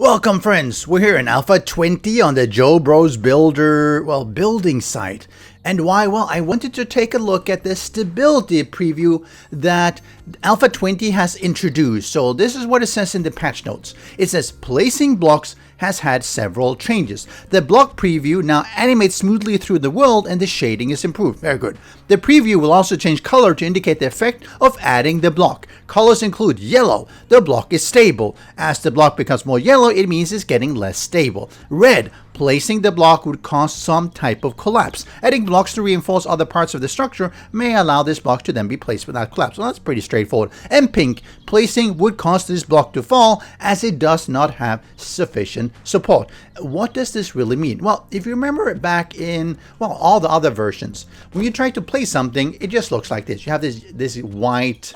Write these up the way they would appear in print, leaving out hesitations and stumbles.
Welcome friends, we're here in Alpha 20 on the Joe Bros building site. And why? Well, I wanted to take a look at the stability preview that Alpha 20 has introduced. So this is what it says in the patch notes. It says placing blocks has had several changes. The block preview now animates smoothly through the world and the shading is improved. Very good. The preview will also change color to indicate the effect of adding the block. Colors include yellow. The block is stable. As the block becomes more yellow, it means it's getting less stable. Red. Placing the block would cause some type of collapse. Adding blocks to reinforce other parts of the structure may allow this block to then be placed without collapse. Well, that's pretty straightforward. And pink. Placing would cause this block to fall as it does not have sufficient support. What does this really mean? Well, if you remember back in, all the other versions, when you try to place something, it just looks like this. You have this white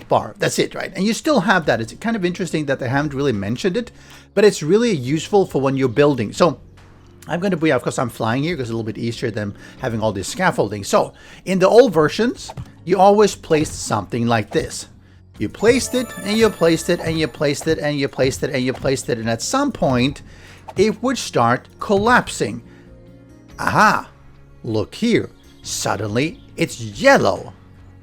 bar. That's it, right? And you still have that. It's kind of interesting that they haven't really mentioned it, but it's really useful for when you're building. So I'm going to be, of course, I'm flying here because it's a little bit easier than having all this scaffolding. So in the old versions, you always placed something like this. You placed it and you placed it and you placed it and you placed it and you placed it. And at some point, it would start collapsing. Aha, look here. Suddenly, it's yellow.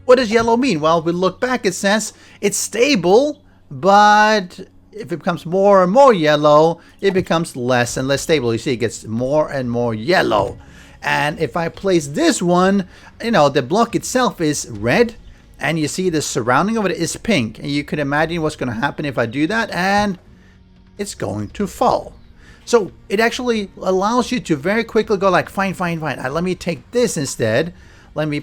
What does yellow mean? Well, if we look back, it says it's stable, but if it becomes more and more yellow, it becomes less and less stable. You see, it gets more and more yellow. And if I place this one, the block itself is red, and you see the surrounding of it is pink. And you can imagine what's going to happen if I do that, and it's going to fall. So it actually allows you to very quickly go like, fine. Let me take this instead. Let me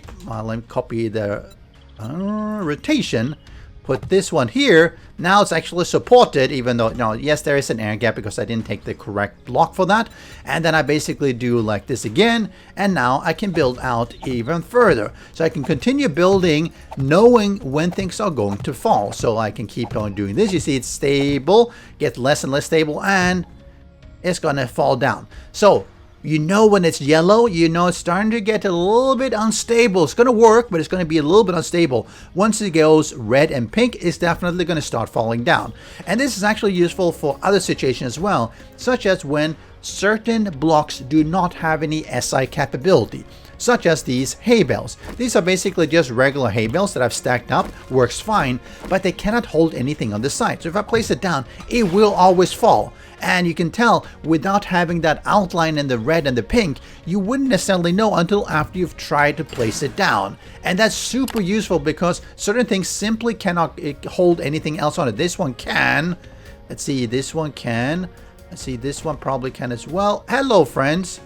copy the rotation, put this one here. Now it's actually supported, even though, yes, there is an air gap because I didn't take the correct block for that. And then I basically do like this again, and now I can build out even further. So I can continue building knowing when things are going to fall. So I can keep on doing this. You see it's stable, get less and less stable, and it's going to fall down. So when it's yellow, it's starting to get a little bit unstable. It's going to work, but it's going to be a little bit unstable. Once it goes red and pink, it's definitely going to start falling down. And this is actually useful for other situations as well, such as when certain blocks do not have any SI capability, such as these hay bales. These are basically just regular hay bales that I've stacked up, works fine, but they cannot hold anything on the side. So if I place it down, it will always fall. And you can tell without having that outline in the red and the pink, you wouldn't necessarily know until after you've tried to place it down. And that's super useful because certain things simply cannot hold anything else on it. This one can. Let's see, this one can. Let's see, this one probably can as well. Hello, friends.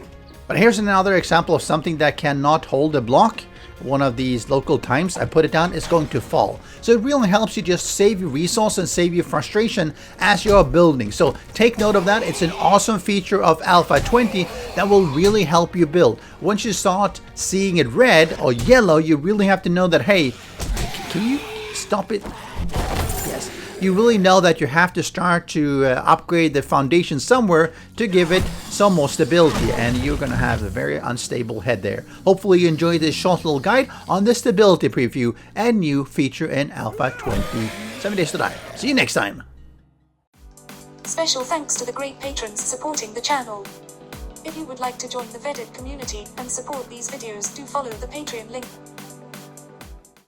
But here's another example of something that cannot hold a block. One of these local times I put it down, it's going to fall. So it really helps you just save your resource and save your frustration as you're building. So take note of that. It's an awesome feature of Alpha 20 that will really help you build. Once you start seeing it red or yellow, you really have to know that, hey, can you stop it? Yes. You really know that you have to start to upgrade the foundation somewhere to give it some more stability, and you're going to have a very unstable head there. Hopefully you enjoyed this short little guide on the stability preview and new feature in Alpha 20. 7 days to die. See you next time. Special thanks to the great patrons supporting the channel. If you would like to join the Vedui community and support these videos, do follow the Patreon link.